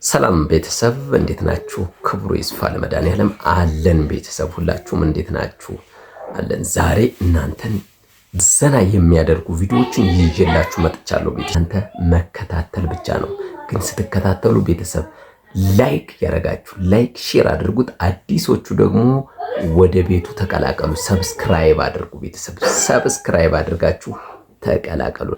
ሰላም ቤተሰብ እንዴት ናችሁ? ክብሩ ይስፋ ለመድኃኒዓለም አለን። ቤተሰብ ሁላችሁም እንዴት ናችሁ? አለን። ዛሬ እናንተን ዘና የሚያደርጉ ቪዲዮዎችን ይዤላችሁ መጥቻለሁ። እናንተ መከታተል ብቻ ነው። ግን ስትከታተሉ ቤተሰብ ላይክ ያረጋችሁ ላይክ ሼር አድርጉት። አዲሶቹ ደግሞ ወደ ቤቱ ተቀላቀሉ። ሰብስክራይብ አድርጉ። ቤተሰብ ሰብስክራይብ አድርጋችሁ ተቀላቀሉ።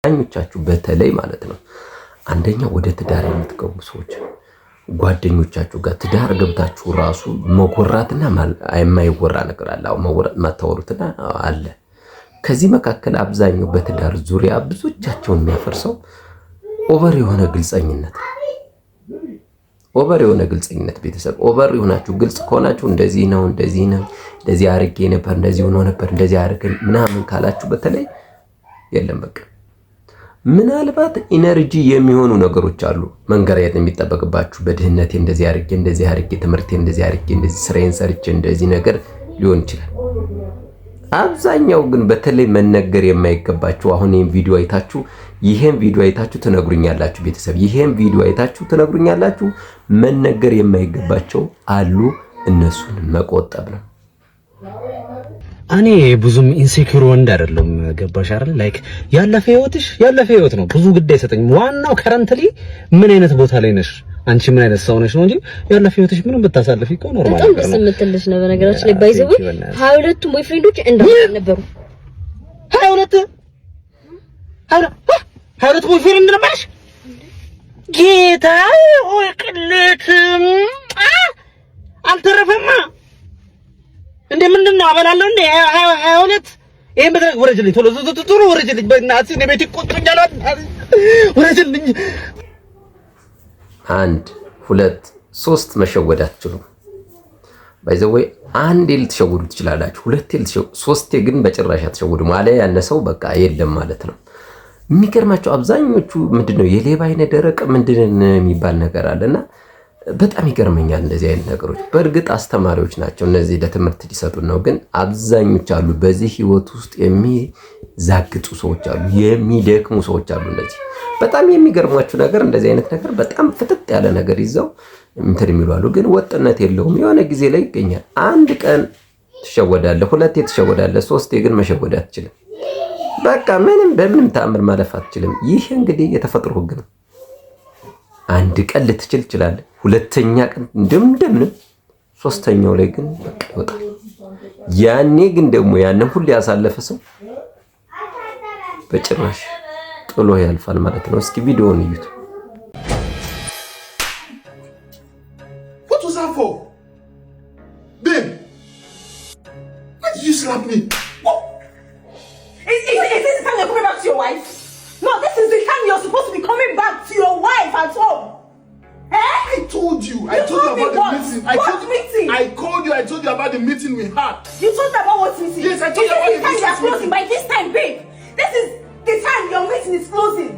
ጓደኞቻችሁ በተለይ ማለት ነው አንደኛ ወደ ትዳር የምትገቡ ሰዎች ጓደኞቻችሁ ጋር ትዳር ገብታችሁ ራሱ መጎራትና የማይወራ ነገር አለ። አው መወራት ማታወሩትና አለ። ከዚህ መካከል አብዛኛው በትዳር ዙሪያ ብዙዎቻቸውን የሚያፈርሰው ኦቨር የሆነ ግልጸኝነት ቤተሰብ ኦቨር የሆናችሁ ግልጽ ከሆናችሁ እንደዚህ ነው እንደዚህ አርጌ ነበር እንደዚህ ሆኖ ነበር እንደዚህ አርገ ምናምን ካላችሁ በተለይ የለም በቃ ምናልባት ኢነርጂ የሚሆኑ ነገሮች አሉ መንገሪያት የሚጠበቅባችሁ በድህነቴ እንደዚህ አርጌ ትምህርቴ እንደዚህ አርጌ እንደዚህ ስራዬን ሰርቼ እንደዚህ ነገር ሊሆን ይችላል። አብዛኛው ግን በተለይ መነገር የማይገባችሁ አሁን ይሄን ቪዲዮ አይታችሁ ትነግሩኛላችሁ። ቤተሰብ ይሄን ቪዲዮ አይታችሁ ትነግሩኛላችሁ። መነገር የማይገባቸው አሉ። እነሱን መቆጠብ ነው። እኔ ብዙም ኢንሴኩር ወንድ አይደለም። ገባሽ አይደል? ላይክ ያለፈ ህይወት ነው። ብዙ ግድ አይሰጠኝም። ዋናው ከረንትሊ ምን አይነት ቦታ ላይ ነሽ አንቺ ምን አይነት ሰው ነሽ ነው እንጂ ያለፈ ህይወትሽ ምንም ብታሳልፊ እኮ ኖርማል ነው። በጣም ስምትልሽ ነው። በነገራችን ላይ ባይዘው 22 ቦይፍሬንዶች ነበሩ። 22 ቦይፍሬንድ ነበርሽ? ጌታ ሆይ ቅሌት አልተረፈማ እንዴ! ምንድነው አበላለሁ እንዴ? 22 ይሄን በተለይ ወረጅልኝ፣ ቶሎ ወረጅልኝ። በእናትህ እኔ ቤት ይቆጥሩኛል። ወረጅልኝ። 1 2 3 መሸወድ አትችሉም። ባይዘው አንዴ ልትሸውዱ ትችላላችሁ፣ ሁለቴ ሶስቴ ግን በጭራሽ አትሸውዱም። አለ ያነሰው በቃ የለም ማለት ነው። የሚገርማቸው አብዛኞቹ ምንድነው የሌባ አይነ ደረቅ ምንድነው የሚባል ነገር አለና በጣም ይገርመኛል እንደዚህ አይነት ነገሮች። በእርግጥ አስተማሪዎች ናቸው እነዚህ ለትምህርት ሊሰጡን ነው። ግን አብዛኞች አሉ በዚህ ህይወት ውስጥ የሚዛግጡ ሰዎች አሉ፣ የሚደክሙ ሰዎች አሉ። እነዚህ በጣም የሚገርማችሁ ነገር እንደዚህ አይነት ነገር በጣም ፍጥጥ ያለ ነገር ይዘው እንትን የሚሉ አሉ። ግን ወጥነት የለውም። የሆነ ጊዜ ላይ ይገኛል። አንድ ቀን ትሸወዳለህ፣ ሁለቴ ትሸወዳለህ፣ ሶስቴ ግን መሸወድ አትችልም። በቃ በምንም ተአምር ማለፍ አትችልም። ይህ እንግዲህ የተፈጥሮ ህግ ነው። አንድ ቀን ልትችል ትችላለህ፣ ሁለተኛ ቀን እንደምንም፣ ሶስተኛው ላይ ግን በቃ ይወጣል። ያኔ ግን ደግሞ ያንን ሁሉ ያሳለፈ ሰው በጭራሽ ጥሎ ያልፋል ማለት ነው። እስኪ ቪዲዮውን እዩት። What was that for? Babe, why did you slap me? Is this the time you're coming back to your wife? No, this is the time you're supposed to be coming back to your wife at home. Eh? I told you. I told you about the meeting. What meeting? I told you about the meeting we had. You told them about what meeting? Yes, I told you about the meeting. This is the time you're closing. meeting. By this time, babe. This is the time your meeting is closing.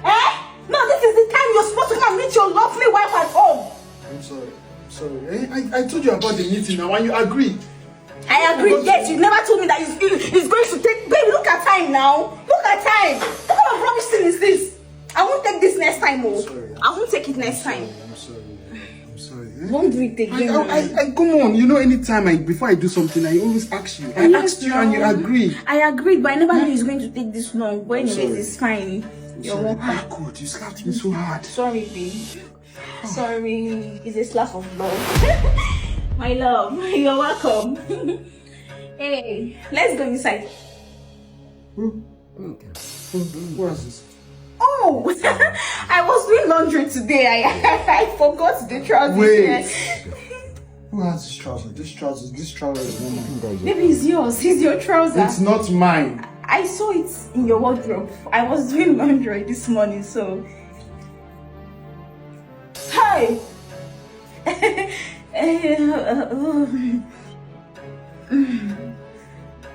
Eh? No, this is the time you're supposed to come and meet your lovely wife at home. I'm sorry. I told you about the meeting now and you agreed. I agreed. Yes, you never told me that it's going to take. Baby, look at time now. Look at time. What kind of rubbish thing is this? I won't take this next time, oh. I won't take it next time. I'm sorry. Don't do it again. I come on. You know, anytime before I do something, I always ask you. I asked you and you agreed. I agreed, but I never knew it's going to take this long. But anyways, it's fine. You're Sorry. welcome. Oh God, you slapped me so hard. Sorry, babe. Sorry. It's a slap of love. My love, you're welcome. Hey, let's go inside. What is this? Oh, I was doing laundry today. I forgot the trousers. Wait. Who has this trouser? This trouser is not mine. Maybe it's yours. It's your trouser. It's not mine. I saw it in your wardrobe. I was doing laundry this morning, so. Hi.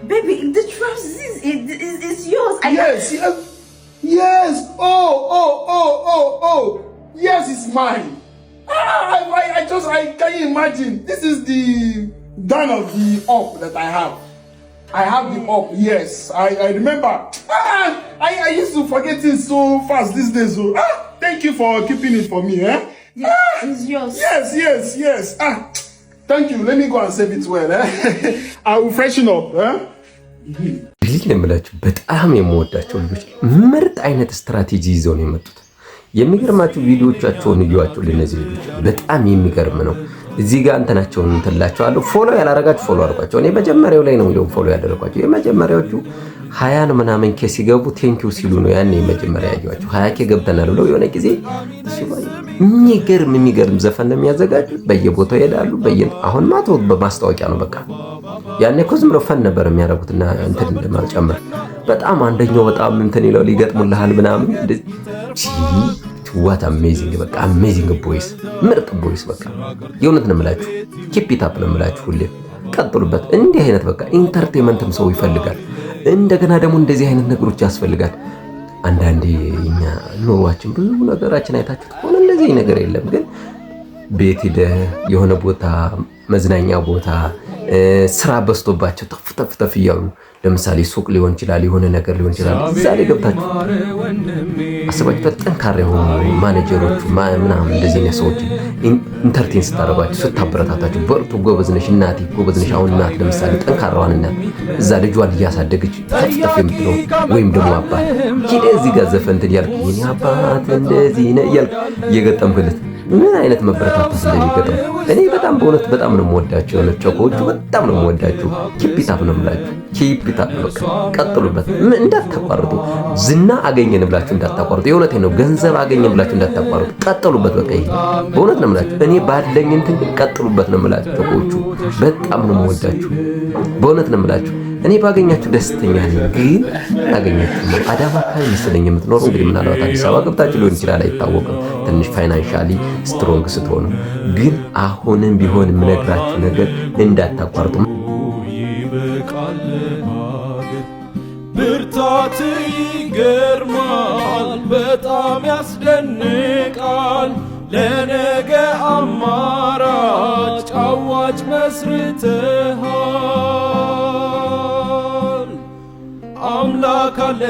Baby, the trousers is yours. Yes. Oh. Yes, it's mine. I can you imagine? This is the down of the up that I have. I have the up, yes. I remember. I used to forget it so fast these days. So, thank you for keeping it for me. It's yours. Yes. Thank you. Let me go and save it well. I will freshen up. ልጅ ነው የምላችሁ በጣም የምወዳቸው ልጆች ምርጥ አይነት ስትራቴጂ ይዘው ነው የመጡት። የሚገርማችሁ ቪዲዮዎቻቸውን እዩዋቸው። ለነዚህ ልጆች በጣም የሚገርም ነው። እዚህ ጋር እንትናቸውን እንትላቸዋለሁ። ፎሎ ያላረጋችሁ ፎሎ አድርጓቸው። እኔ መጀመሪያው ላይ ነው ፎሎ ያደረኳቸው። የመጀመሪያዎቹ 20 ምናምን ኬ ሲገቡ ቴንኪው ሲሉ ነው ያኔ መጀመሪያ ያዩዋቸው። 20 ኬ ገብተናል ብለው የሆነ ጊዜ የሚገርም ዘፈን ነው የሚያዘጋጁት። በየቦታው ይሄዳሉ። አሁን ማቶ በማስታወቂያ ነው በቃ። ያኔ እኮ ዝም ብለው ፈን ነበር የሚያደርጉትና እንትን እንደማልጨምር በጣም አንደኛው በጣም እንትን ይለው ሊገጥሙልሃል ምናምን what amazing በቃ amazing boys ምርጥ boys በቃ የእውነት ነው የምላችሁ። keep it up ነው የምላችሁ። ሁሌ ቀጥሉበት። እንዲህ አይነት በቃ ኢንተርቴይንመንትም ሰው ይፈልጋል። እንደገና ደግሞ እንደዚህ አይነት ነገሮች ያስፈልጋል። አንዳንዴ እኛ ኑሯችን ብዙ ነገራችን አይታችሁት ከሆነ እንደዚህ ነገር የለም። ግን ቤት ሄደህ የሆነ ቦታ መዝናኛ ቦታ ስራ በዝቶባቸው ተፍ እያሉ ለምሳሌ ሱቅ ሊሆን ይችላል፣ የሆነ ነገር ሊሆን ይችላል። እዛ ላይ ገብታችሁ አስባችሁ ጠንካራ የሆኑ ማኔጀሮች ምናምን እንደዚህ አይነት ሰዎች ኢንተርቴን ስታደርጓቸው ስታበረታታችሁ፣ በርቱ ጎበዝ ነሽ እናቴ ጎበዝ ነሽ። አሁን እናት ለምሳሌ ጠንካራዋን እናት እዛ ልጇን እያሳደገች ተፍ የምትለው ወይም ደግሞ አባት ሄደህ እዚህ ጋር ዘፈንትን ያልክ የኔ አባት እንደዚህ ነው እያልክ እየገጠምክለት ምን አይነት መበረታታት እንደሚገጥም እኔ በጣም በእውነት በጣም ነው የምወዳቸው። የሆነ ቸኮቹ በጣም ነው የምወዳቸው። ኪፒታፕ ነው የምላችሁ። ኪፒታፕ በቃ ቀጥሉበት፣ እንዳታቋርጡ። ዝና አገኘን ብላችሁ እንዳታቋርጡ። የእውነቴን ነው። ገንዘብ አገኘን ብላችሁ እንዳታቋርጡ። ቀጥሉበት በቃ። ይሄ በእውነት ነው የምላችሁ። እኔ ባለኝ እንትን ቀጥሉበት ነው የምላችሁ። ቸኮቹ በጣም ነው የምወዳችሁ። በእውነት ነው የምላችሁ። እኔ ባገኛችሁ ደስተኛ ነኝ። ግን አገኛችሁ ነው አዳማ አካባቢ መሰለኝ የምትኖሩ። እንግዲህ ምናልባት አዲስ አበባ ገብታችሁ ሊሆን ይችላል፣ አይታወቅም። ትንሽ ፋይናንሻሊ ስትሮንግ ስትሆኑ። ግን አሁንም ቢሆን የምነግራችሁ ነገር እንዳታቋርጡ። ይበቃል ብርታት ይገርማል፣ በጣም ያስደንቃል። ለነገ አማራጭ አዋጭ መስርተሃል። አምላክ አለ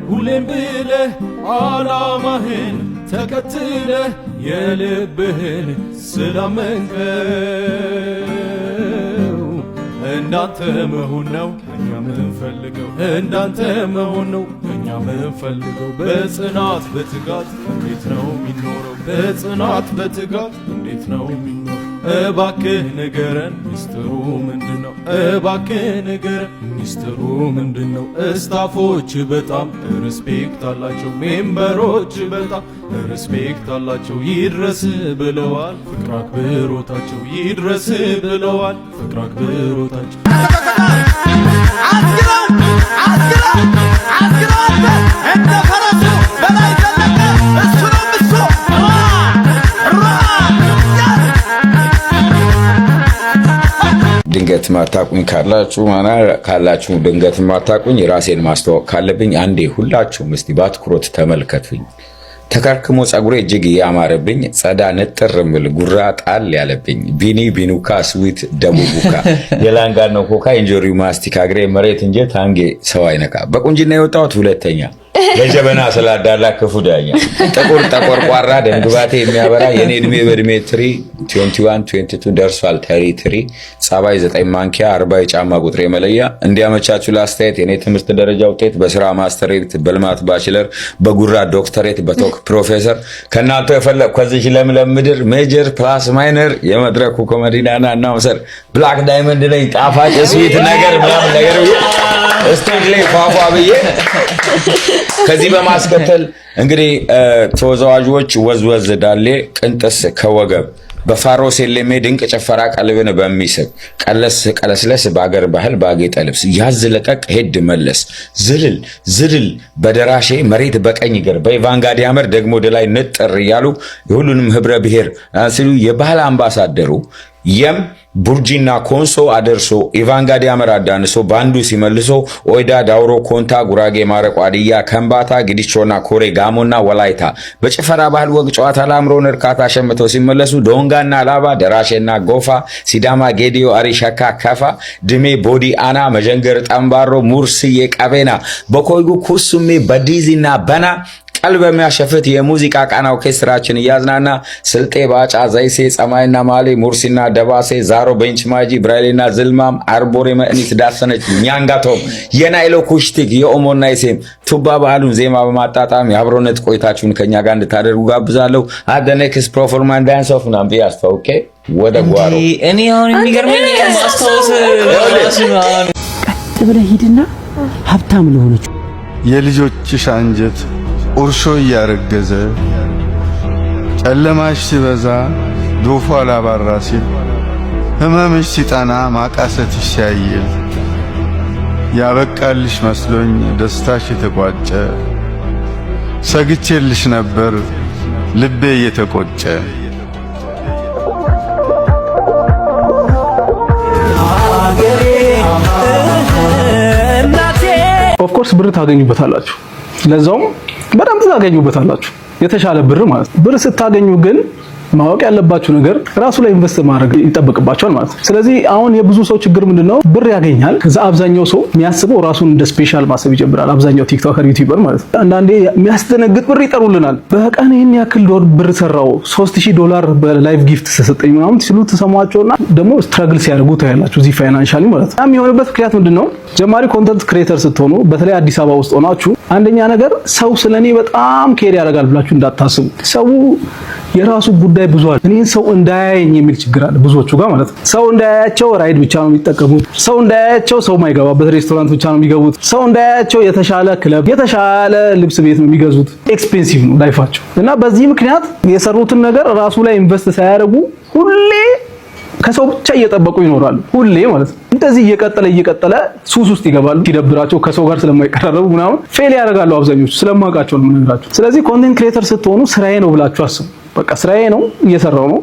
ሁሌም ብለህ ዓላማህን ተከትለህ የልብህን ስላመንከው እንዳንተ መሆን ነው እኛ ምንፈልገው። እንዳንተ መሆን ነው እኛ ምንፈልገው። በጽናት በትጋት እንዴት ነው የሚኖረው? በጽናት በትጋት እንዴት ነው የሚኖረው? እባክህ ንገረን ሚስጥሩ ምንድነው? እባክህ ንገረን ሚስጥሩ ምንድነው? ስታፎች በጣም ሪስፔክት አላቸው፣ ሜምበሮች በጣም ሪስፔክት አላቸው። ይድረስ ብለዋል ፍቅር አክብሮታቸው፣ ይድረስ ብለዋል ፍቅር አክብሮታቸው። እንደ ፈረሱ በላይ ዘለቀ እሱ ነው ብሶ ድንገት ማታቁኝ ካላችሁ ድንገት ማታቁኝ ራሴን ማስተዋወቅ ካለብኝ አንዴ ሁላችሁም እስቲ በአትኩሮት ተመልከቱኝ። ተከርክሞ ጸጉሬ እጅግ ያማረብኝ፣ ጸዳ ነጥር ምል ጉራ ጣል ያለብኝ፣ ቢኑካ ስዊት ደቡቡካ የላንጋኖ ኮካ ኢንጆሪው ማስቲካ እግሬ መሬት እንጂ ታንጌ ሰው አይነካ። በቁንጅና የወጣሁት ሁለተኛ ለጀበና ስላዳላ ክፉ ዳኛ፣ ጥቁር ተቆርቋራ ደንግባቴ የሚያበራ የኔ እድሜ በእድሜ ትሪ 21 22 ደርሷል ተሪ ጸባይ 9 ማንኪያ 40 የጫማ ቁጥሬ መለያ። እንዲያመቻችሁ ለአስተያየት የኔ ትምህርት ደረጃ ውጤት በስራ ማስተሬት፣ በልማት ባችለር፣ በጉራ ዶክተሬት፣ በቶክ ፕሮፌሰር። ከናንተ የፈለኩ ከዚህ ለምለም ምድር ሜጀር ፕላስ ማይነር የመድረኩ ኮሜዲናና እናውሰር ብላክ ዳይመንድ ላይ ጣፋጭ ስዊት ነገር ምናምን ነገር ስቴጅ ላይ ፏፏ ብዬ ከዚህ በማስከተል እንግዲህ ተወዛዋዦች ወዝወዝ ዳሌ ቅንጥስ ከወገብ በፋሮስ የለሜ ድንቅ ጭፈራ ቀልብን በሚስብ ቀለስለስ በአገር ባህል ባጌጠ ልብስ ያዝለቀቅ ሄድ መለስ ዝልል በደራሼ መሬት በቀኝ ግር በኢቫንጋዲ አመር ደግሞ ወደ ላይ ንጥር እያሉ የሁሉንም ህብረ ብሔር ሲሉ የባህል አምባሳደሩ የም ቡርጂና ኮንሶ አደርሶ ኢቫንጋዲ አመር አዳንሶ ባንዱ ሲመልሶ ኦይዳ ዳውሮ ኮንታ ጉራጌ ማረቆ አድያ ከምባታ ግዲቾና ኮሬ ጋሞና ወላይታ በጭፈራ ባህል ወግ ጨዋታ ላምሮን እርካታ ሸምተው ሲመለሱ ዶንጋና ላባ ደራሼና ጎፋ ሲዳማ ጌዲዮ አሪሸካ ከፋ ድሜ ቦዲ አና መጀንገር ጠምባሮ ሙርሲዬ ቀቤና በኮይጉ ኩሱሜ በዲዚና በና ቀልብ የሚያሸፍት የሙዚቃ ቃና ኦርኬስትራችን እያዝናና ስልጤ ባጫ ዘይሴ ጸማይና ማሌ ሙርሲና ደባሴ ዛሮ ቤንች ማጂ ብራይሌና ዝልማም አርቦሬ መእኒት ዳሰነች ኛንጋቶም የናይሎ ኩሽቲክ የኦሞና የሴም ቱባ በዓሉን ዜማ በማጣጣም የአብሮነት ቆይታችሁን ከኛ ጋር እንድታደርጉ ጋብዛለሁ። አደ ኔክስት ፐርፎርማንስ ዳንስ ኦፍ ናምቢ አስፋውኬ ወደ ጓሮ እኔ አሁን የሚገርመኝ ማስታወስ ራሱ ነው። ቀጥ ብለህ ሂድና ሀብታም ለሆነች የልጆችሽ አንጀት ቁርሾ እያረገዘ ጨለማሽ ሲበዛ ዶፏ ላባራ ሲል ህመምሽ ሲጠና ማቃሰትሽ ሲያይል ያበቃልሽ መስሎኝ ደስታሽ የተቋጨ ሰግቼልሽ ነበር ልቤ እየተቆጨ ኦፍኮርስ ብር ታገኙበታላችሁ። ለዛውም በጣም ታገኙበታላችሁ የተሻለ ብር ማለት ነው። ብር ስታገኙ ግን ማወቅ ያለባችሁ ነገር ራሱ ላይ ኢንቨስት ማድረግ ይጠበቅባችኋል ማለት ነው። ስለዚህ አሁን የብዙ ሰው ችግር ምንድነው? ብር ያገኛል፣ ከዛ አብዛኛው ሰው የሚያስበው ራሱን እንደ ስፔሻል ማሰብ ይጀምራል። አብዛኛው ቲክቶከር ዩቲዩበር ማለት ነው። አንዳንዴ የሚያስደነግጥ ብር ይጠሩልናል። በቀን ይሄን ያክል ብር ሰራው $3000 በላይቭ ጊፍት ተሰጠኝ ምናምን ሲሉ ተሰማቸውና ደግሞ ስትራግል ሲያደርጉ ታያላችሁ እዚህ ፋይናንሻሊ ማለት ነው። የሚሆንበት ምክንያት ምንድነው? ጀማሪ ኮንተንት ክሬተር ስትሆኑ በተለይ አዲስ አበባ ውስጥ ሆናችሁ አንደኛ ነገር ሰው ስለኔ በጣም ኬር ያደርጋል ብላችሁ እንዳታስቡ። ሰው የራሱ ጉዳይ ብዙ አለ። እኔን ሰው እንዳያየኝ የሚል ችግር አለ ብዙዎቹ ጋር ማለት ነው። ሰው እንዳያያቸው ራይድ ብቻ ነው የሚጠቀሙት። ሰው እንዳያያቸው ሰው ማይገባበት ሬስቶራንት ብቻ ነው የሚገቡት። ሰው እንዳያያቸው የተሻለ ክለብ፣ የተሻለ ልብስ ቤት ነው የሚገዙት። ኤክስፔንሲቭ ነው ላይፋቸው እና በዚህ ምክንያት የሰሩትን ነገር ራሱ ላይ ኢንቨስት ሳያደርጉ ሁሌ ከሰው ብቻ እየጠበቁ ይኖራሉ። ሁሌ ማለት ነው። እንደዚህ እየቀጠለ ሱስ ውስጥ ይገባሉ። ሲደብራቸው ከሰው ጋር ስለማይቀራረቡ ምናምን ፌል ያደርጋሉ አብዛኞቹ። ስለማውቃቸው ነው የምነግራችሁ። ስለዚህ ኮንቴንት ክሬተር ስትሆኑ ስራዬ ነው ብላችሁ አስቡ። በቃ ስራዬ ነው፣ እየሰራው ነው።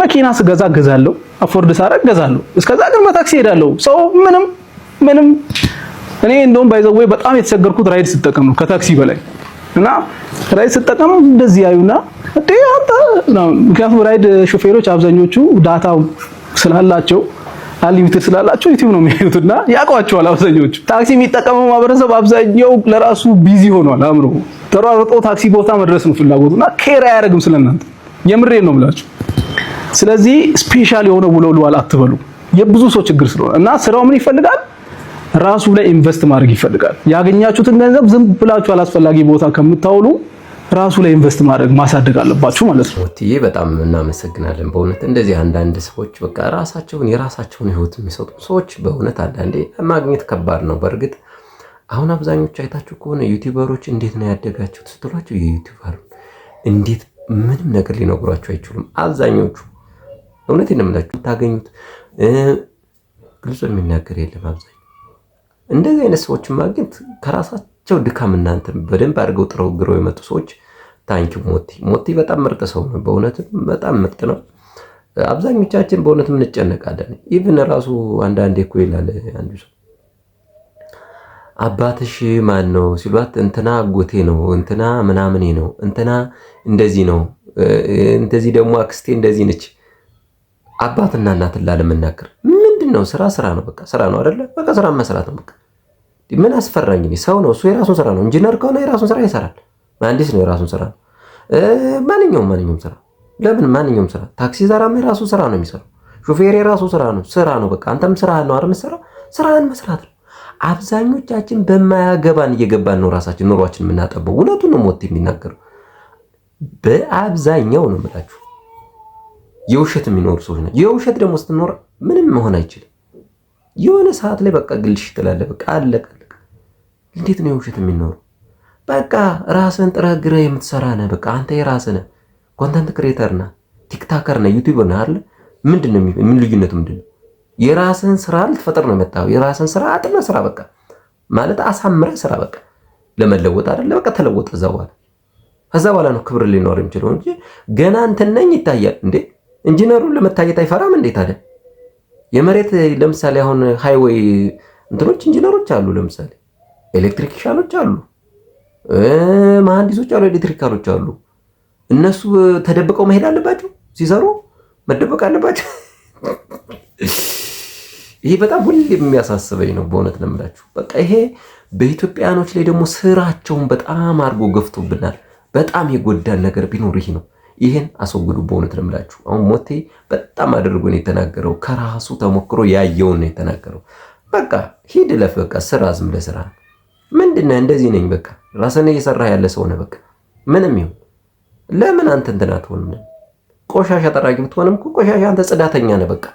መኪና ስገዛ ገዛለሁ፣ አፎርድ ሳረግ ገዛለሁ። እስከዛ ግን በታክሲ ሄዳለሁ። ሰው ምንም እኔ እንደውም ባይዘው በጣም የተቸገርኩት ራይድ ስጠቀም ነው ከታክሲ በላይ እና ራይድ ስጠቀም እንደዚህ ያዩና እንዴ አንተ ምክንያቱም ራይድ ሾፌሮች አብዛኞቹ ዳታ ስላላቸው አንሊሚትድ ስላላቸው ዩቲዩብ ነው የሚያዩትና ያውቋቸዋል አብዛኞቹ። ታክሲ የሚጠቀመው ማህበረሰብ አብዛኛው ለራሱ ቢዚ ሆኗል። አምሮ ተሯርጦ ታክሲ ቦታ መድረስ ነው ፍላጎቱና ኬር አያደርግም ስለናንተ። የምሬን ነው ብላችሁ። ስለዚህ ስፔሻል የሆነ ውለውል አትበሉ። የብዙ ሰው ችግር ስለሆነ እና ስራው ምን ይፈልጋል? ራሱ ላይ ኢንቨስት ማድረግ ይፈልጋል። ያገኛችሁትን ገንዘብ ዝም ብላችሁ አላስፈላጊ ቦታ ከምታውሉ ራሱ ላይ ኢንቨስት ማድረግ ማሳደግ አለባችሁ ማለት ነው። ወትዬ በጣም እናመሰግናለን በእውነት እንደዚህ አንዳንድ ሰዎች በቃ የራሳቸውን ህይወት የሚሰጡ ሰዎች በእውነት አንዳንዴ ማግኘት ከባድ ነው። በእርግጥ አሁን አብዛኞቹ አይታችሁ ከሆነ ዩቲዩበሮች እንዴት ነው ያደጋችሁት ስትሏቸው የዩቲዩበር እንዴት ምንም ነገር ሊነግሯቸው አይችሉም። አብዛኞቹ እውነት እንደምላችሁ ታገኙት ግልጽ የሚናገር የለም። አብዛኛው እንደዚህ አይነት ሰዎች ማግኘት ከራሳቸው ድካም እናንተ በደንብ አድርገው ጥረው ግረው የመጡ ሰዎች ታንኪው ሞቲ በጣም ምርጥ ሰው ነው። በእውነት በጣም ምርጥ ነው። አብዛኞቻችን በእውነትም እንጨነቃለን። ኢቭን ራሱ አንዳንዴ እኮ ይላል አንዱ ሰው አባትሽ ማን ነው ሲሏት እንትና አጎቴ ነው፣ እንትና ምናምኔ ነው፣ እንትና እንደዚህ ነው፣ እንደዚህ ደግሞ አክስቴ እንደዚህ ነች። አባትና እናትን ላለመናገር ምንድነው? ስራ ነው። በቃ ስራ ነው አይደለ? በቃ ስራ መስራት ነው። በቃ ምን አስፈራኝ? ሰው ነው እሱ፣ የራሱን ስራ ነው። ኢንጂነር ከሆነ የራሱን ስራ ይሰራል። መሐንዲስ ነው የራሱን ስራ ነው። ማንኛውም ስራ ለምን ማንኛውም ስራ ታክሲ ዘራም የራሱ ስራ ነው የሚሰራው። ሹፌር የራሱ ስራ ነው። በቃ አንተም ስራ ነው አይደል? የምትሰራው ስራህን መስራት ነው። አብዛኞቻችን በማያገባን እየገባን ነው ራሳችን ኑሯችን የምናጠበው። እውነቱን ነው ሞት የሚናገረው። በአብዛኛው ነው የምላችሁ የውሸት የሚኖሩ ሰዎች ናቸው። የውሸት ደግሞ ስትኖር ምንም መሆን አይችልም። የሆነ ሰዓት ላይ በቃ ግልሽ ትላለህ። በቃ አለቀ። እንዴት ነው የውሸት የሚኖሩ? በቃ ራስን ጥረህ ግረህ የምትሰራ ነህ። በቃ አንተ የራስህ ነህ። ኮንተንት ክሬተር ነህ፣ ቲክታከር ነህ፣ ዩቲዩበር ነህ አይደል? ምንድነው ምን ልዩነቱ ምንድነው? የራስን ስራ ልትፈጥር ነው የመጣው። የራስን ስራ አጥነህ ስራ። በቃ ማለት አሳምረህ ስራ። በቃ ለመለወጥ አይደለ? በቃ ተለወጥ። ከዛ በኋላ ነው ክብር ሊኖር የሚችለው እንጂ ገና እንትን ነኝ ይታያል እንዴ? ኢንጂነሩን ለመታየት አይፈራም እንዴት አለ? የመሬት ለምሳሌ አሁን ሃይዌይ እንትኖች ኢንጂነሮች አሉ፣ ለምሳሌ ኤሌክትሪሻኖች አሉ፣ መሐንዲሶች አሉ፣ ኤሌክትሪካሎች አሉ። እነሱ ተደብቀው መሄድ አለባቸው፣ ሲሰሩ መደበቅ አለባቸው። ይሄ በጣም ሁሌ የሚያሳስበኝ ነው በእውነት ነው የምላችሁ። በቃ ይሄ በኢትዮጵያኖች ላይ ደግሞ ስራቸውን በጣም አድርጎ ገፍቶብናል። በጣም የጎዳን ነገር ቢኖር ይሄ ነው። ይሄን አስወግዱ በእውነት ነው የምላችሁ። አሁን ሞቴ በጣም አድርጎ ነው የተናገረው፣ ከራሱ ተሞክሮ ያየውን ነው የተናገረው። በቃ ሂድ ለፍ፣ በቃ ስራ፣ ዝም ብለህ ስራ። ምንድነው እንደዚህ ነኝ በቃ ራስህን እየሰራህ ያለ ሰው ነህ። በቃ ምንም ይሁን ለምን አንተ እንትን አትሆንም? ቆሻሻ ጠራጊ ብትሆንም እኮ ቆሻሻ አንተ ጽዳተኛ ነህ። በቃ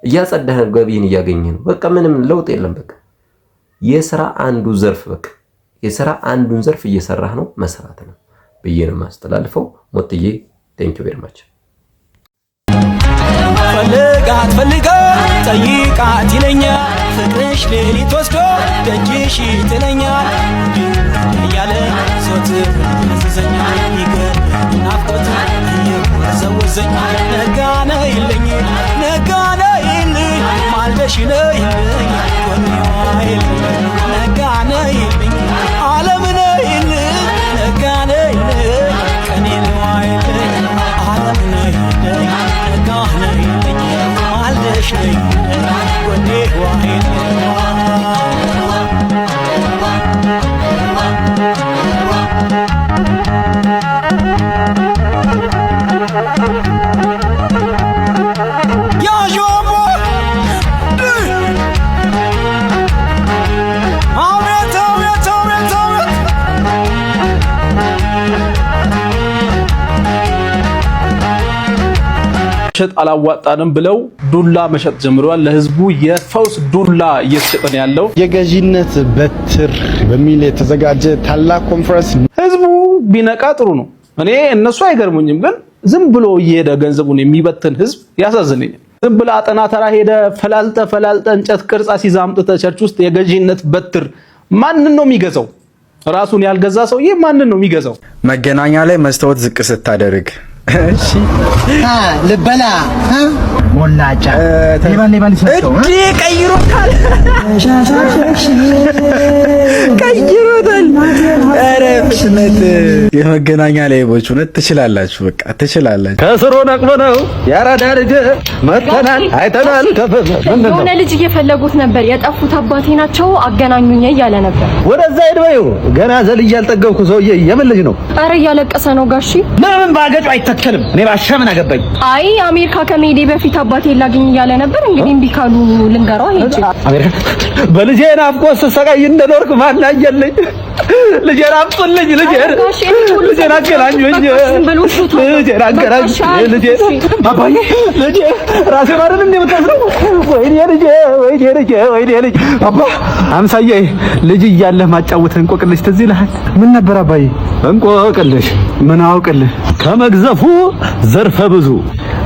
እያጸዳህ ገቢን እያገኘህ ነው። በቃ ምንም ለውጥ የለም። በቃ የስራ አንዱ ዘርፍ በቃ የስራ አንዱን ዘርፍ እየሰራህ ነው፣ መስራት ነው ብዬ ነው የማስተላልፈው። ሞትዬ ቴንክ ዩ ቬሪ ማች። ፈልጋት ጠይቃት ይለኛል ፍቅርሽ ሌሊት ወስዶ ደጅሽ ይጥለኛል እያለ ሶትር ያዘዘኛል ይገር ናፍቆት እየወዘወዘኛል ነጋነ ይለኝ ማልደሽ ነይልኝ ወኔዋ ይለኝ ነጋነ ይለኝ ዓለምነ ይለኝ ነጋነ ይለኝ ቀኔነዋ ይለኝ ዓለምነ ይለኝ ነጋነ ይለኝ ማልደሽ ነይልኝ ወኔዋ ይለኝ ሸጥ አላዋጣንም ብለው ዱላ መሸጥ ጀምረዋል። ለህዝቡ የፈውስ ዱላ እየተሸጠ ያለው የገዢነት በትር በሚል የተዘጋጀ ታላቅ ኮንፈረንስ ህዝቡ ቢነቃ ጥሩ ነው። እኔ እነሱ አይገርሙኝም፣ ግን ዝም ብሎ እየሄደ ገንዘቡን የሚበትን ህዝብ ያሳዝነኛል። ዝም ብሎ አጠና ተራ ሄደ ፈላልጠ እንጨት ቅርጻ ሲዛምጥ ቸርች ውስጥ የገዢነት በትር ማንን ነው የሚገዛው? ራሱን ያልገዛ ሰውዬ ማንን ነው የሚገዛው? መገናኛ ላይ መስታወት ዝቅ ስታደርግ እሺ ልበላ ሞላጫ ሌባ እዲ ቀይሮታል። ኧረ ፍጥነት የመገናኛ ላይቦች እውነት ትችላላችሁ፣ በቃ ትችላላችሁ። ከስሮ ነቅሎ ነው ያራዳ ልጅ መተናል አይተናል። የሆነ ልጅ እየፈለጉት ነበር፣ የጠፉት አባቴ ናቸው አገናኙኝ እያለ ነበር። ወደዛ ሄድበዩ ገና ዘልዬ ያልጠገብኩ ሰውዬ የምን ልጅ ነው? አረ እያለቀሰ ነው ጋሺ። ለምን ባገጩ አይተከልም? እኔ ባሻ ምን አገባኝ? አይ አሜሪካ ከመሄዴ በፊት አባቴ ላገኝ እያለ ነበር። እንግዲህ እምቢ ካሉ ልንገረው ሄጄ አሜሪካ በልጄ ናፍቆት ስሰቃይ እንደኖርኩ ማን አየልኝ? ልጄን አምጡልኝ፣ ልጄን አገናኙኝ፣ ልጄን አገናኙኝ። ልጄ አባዬ ልጄ ራሴን አይደል እንደ የምታስረው? ወይኔ ልጄ አባ አምሳዬ ልጅ እያለህ ማጫወትህ እንቆቅልሽ ትዝ ይልሃል? ምን ነበር አባዬ? እንቆቅልሽ ምን አውቅልህ ከመግዘፉ ዘርፈ ብዙ።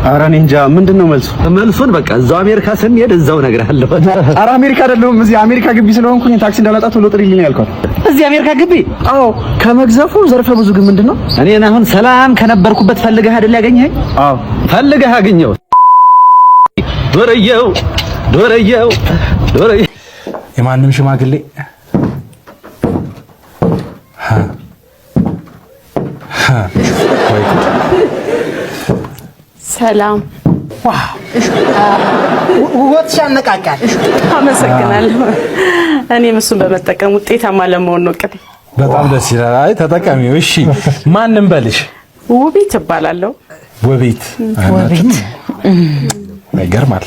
ኧረ እኔ እንጃ ምንድነው መልሱ? መልሱን በቃ እዛው አሜሪካ ስንሄድ እዛው እነግርሃለሁ። ኧረ አሜሪካ አይደለሁም፣ እዚህ አሜሪካ ግቢ ስለሆንኩኝ ታክሲ እንዳላጣ ቶሎ ጥሪልኝ ያልኳት። እዚህ አሜሪካ ግቢ? አዎ። ከመግዘፉ ዘርፈ ብዙ ግን ምንድነው? እኔን አሁን ሰላም ከነበርኩበት ፈልገህ አይደል ያገኘኸኝ? አዎ ፈልገህ አገኘው። ዶረየው የማንም ሽማግሌ ሰላም ውበት ያነቃቃል። አመሰግናለሁ። እኔም እሱን በመጠቀም ውጤታማ ለመሆን ነው እቅዴ። በጣም ደስ ይላል። አይ ተጠቃሚው። እሺ ማንም በልሽ? ውቢት እባላለሁ። ውቢት ይገርማል።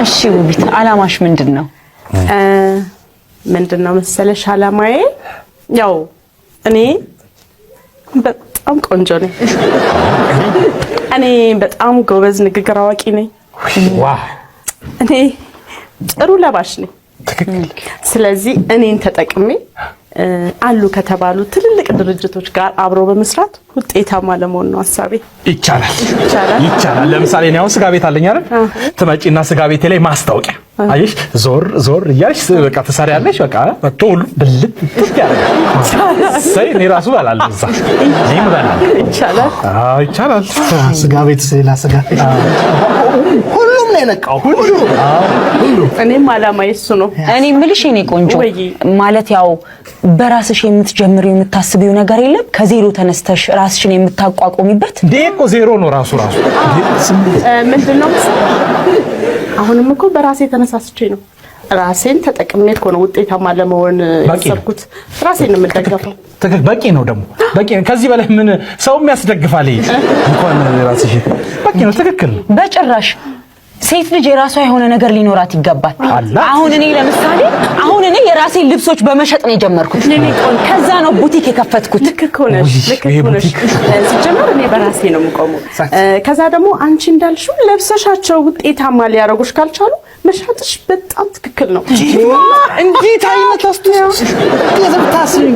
እሺ ውቢት፣ አላማሽ ምንድነው? ምንድነው መሰለሽ አላማዬ፣ ያው እኔ በጣም ቆንጆ ነኝ። እኔ በጣም ጎበዝ ንግግር አዋቂ ነኝ። እኔ ጥሩ ለባሽ ነኝ። ስለዚህ እኔን ተጠቅሜ አሉ ከተባሉ ትልልቅ ድርጅቶች ጋር አብሮ በመስራት ውጤታማ ለመሆን ነው ሐሳቤ። ይቻላል። ለምሳሌ እኔ አሁን ስጋ ቤት አለኝ አይደል? ትመጪና ስጋ ቤቴ ላይ ማስታወቂያ አየሽ፣ ዞር እያልሽ በቃ ትሰሪያለሽ። በቃ መጥቶ ሁሉ ብልጥ ያደርጋል። ሰይ እኔ ራሱ እበላለሁ እዛ። እኔም እበላለሁ። ይቻላል። ስጋ ቤት ሌላ ስጋ ሁሉም ነው የነቃው። እኔም አላማዬ እሱ ነው። እኔ የምልሽ የኔ ቆንጆ ማለት ያው በራስሽ የምትጀምሪው የምታስቢው ነገር የለም? ከዜሮ ተነስተሽ ራስሽን የምታቋቁሚበት ዴኮ ዜሮ ነው ራሱ ምንድነው? አሁንም እኮ በራሴ ተነሳስቼ ነው ራሴን ተጠቅሜ እኮ ነው ውጤታማ ለመሆን ያሰብኩት። ራሴን ነው የምደግፈው። በቂ ነው ደግሞ በቂ ነው። ከዚህ በላይ ምን ሰው የሚያስደግፋል? እንኳን ራስሽ በቂ ነው። ትክክል ነው። በጭራሽ ሴት ልጅ የራሷ የሆነ ነገር ሊኖራት ይገባል። አሁን እኔ ለምሳሌ የራሴን ልብሶች በመሸጥ ነው የጀመርኩት። ከዛ ነው ቡቲክ የከፈትኩት። ልክ ሆነሽ ሲጀመር እኔ በራሴ ነው የምቆመው። ከዛ ደግሞ አንቺ እንዳልሽው ለብሰሻቸው ውጤታማ ሊያረጉሽ ካልቻሉ መሻጥሽ በጣም ትክክል ነው። እንዴት አይነት አስተሳሰብ የዘብታስኝ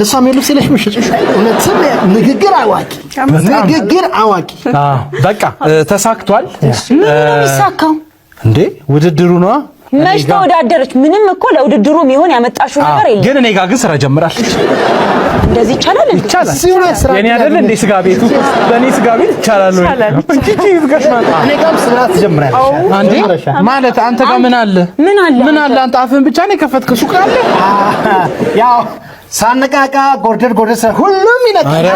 ለሳም ልብስ ለሽ ምሽጥ እውነትም ንግግር አዋቂ በቃ ተሳክቷል። ምን ነው የሚሳካው እንዴ? ውድድሩ ነው። መች ተወዳደረች? ምንም እኮ ለውድድሩ የሚሆን ያመጣሽው ነገር የለም። ግን እኔ ጋር ግን ስራ ጀምራለች። እንደዚህ ይቻላል? የኔ አይደል እንዴ ስጋ ቤቱ? በእኔ ስጋ ቤት ይቻላል ወይ? እኔ ጋር ስራ ትጀምራለሽ አንዴ ማለት አንተ ጋር ምን አለ? አንተ አፍህን ብቻ ነው የከፈትከው? ሱቅ አለ? ያው ሳነቃቃ ጎርደር ሁሉም ይነቃል።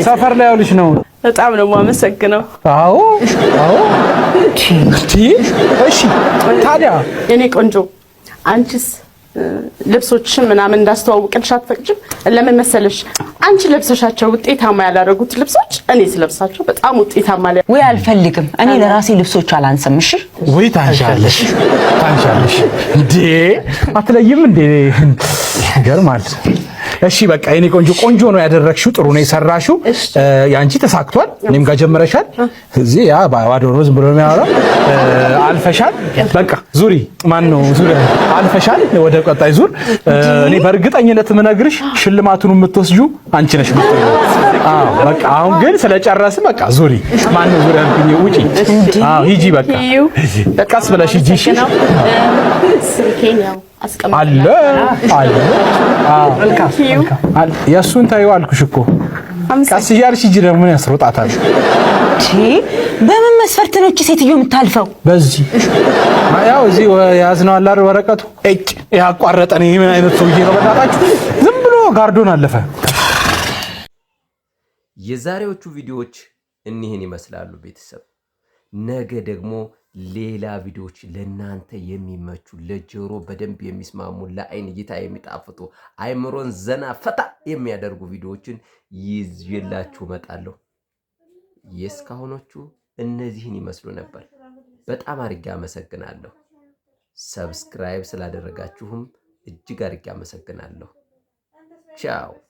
ሰፈር ላይ ያውልሽ ነው። በጣም ነው የማመሰግነው። አዎ እሺ ታዲያ የኔ ቆንጆ አንቺስ ልብሶችን ምናምን እንዳስተዋውቅልሽ አትፈቅጂም? ለምን መሰለሽ? አንቺ ለብሰሻቸው ውጤታማ ያላረጉት ልብሶች እኔ ስለብሳቸው በጣም ውጤታማ ወይ አልፈልግም። እኔ ለራሴ ልብሶች አላንሰም። እሺ ወይ ታንሻለሽ እንዴ? አትለይም እንዴ? ገርማል። እሺ በቃ የኔ ቆንጆ ነው ያደረግሽው። ጥሩ ነው የሰራሽው። ያንቺ ተሳክቷል። እኔም ጋር ጀመረሻል። እዚህ ያ ባዶ ነው ዝም ብሎ የሚያወራው። አልፈሻል። በቃ ዙሪ አልፈሻል። ወደ ቀጣይ ዙር እኔ በእርግጠኝነት የምነግርሽ ሽልማቱን የምትወስጂው አንቺ ነሽ። በቃ አሁን ግን ስለጨረስን በቃ ዙሪ። ማነው ዙሪ አልኩኝ? ውጪ። ሂጂ በቃ ቀስ ብለሽ ሂጂ። እሺ ስልኬን ያው አለ የእሱን ታዩ አልኩሽ እኮ። ቀስ እያልሽ ሂጂ። ደግሞ ያስሮጣታል። በምን መስፈርት ነው እቺ ሴትዮ የምታልፈው? በዚህ ያው እዚህ ያዝነው አላር ወረቀቱ ያቋረጠን ምን አይነት ሰውዬ ነው? በጣጣችሁ ዝም ብሎ ጋርዶን አለፈ። የዛሬዎቹ ቪዲዮዎች እኒህን ይመስላሉ ቤተሰብ። ነገ ደግሞ ሌላ ቪዲዮዎች ለናንተ የሚመቹ ለጆሮ በደንብ የሚስማሙ ለአይን እይታ የሚጣፍጡ አይምሮን ዘና ፈታ የሚያደርጉ ቪዲዮዎችን ይዤላችሁ እመጣለሁ። የእስካሁኖቹ እነዚህን ይመስሉ ነበር። በጣም አድርጌ አመሰግናለሁ። ሰብስክራይብ ስላደረጋችሁም እጅግ አድርጌ አመሰግናለሁ። ቻው።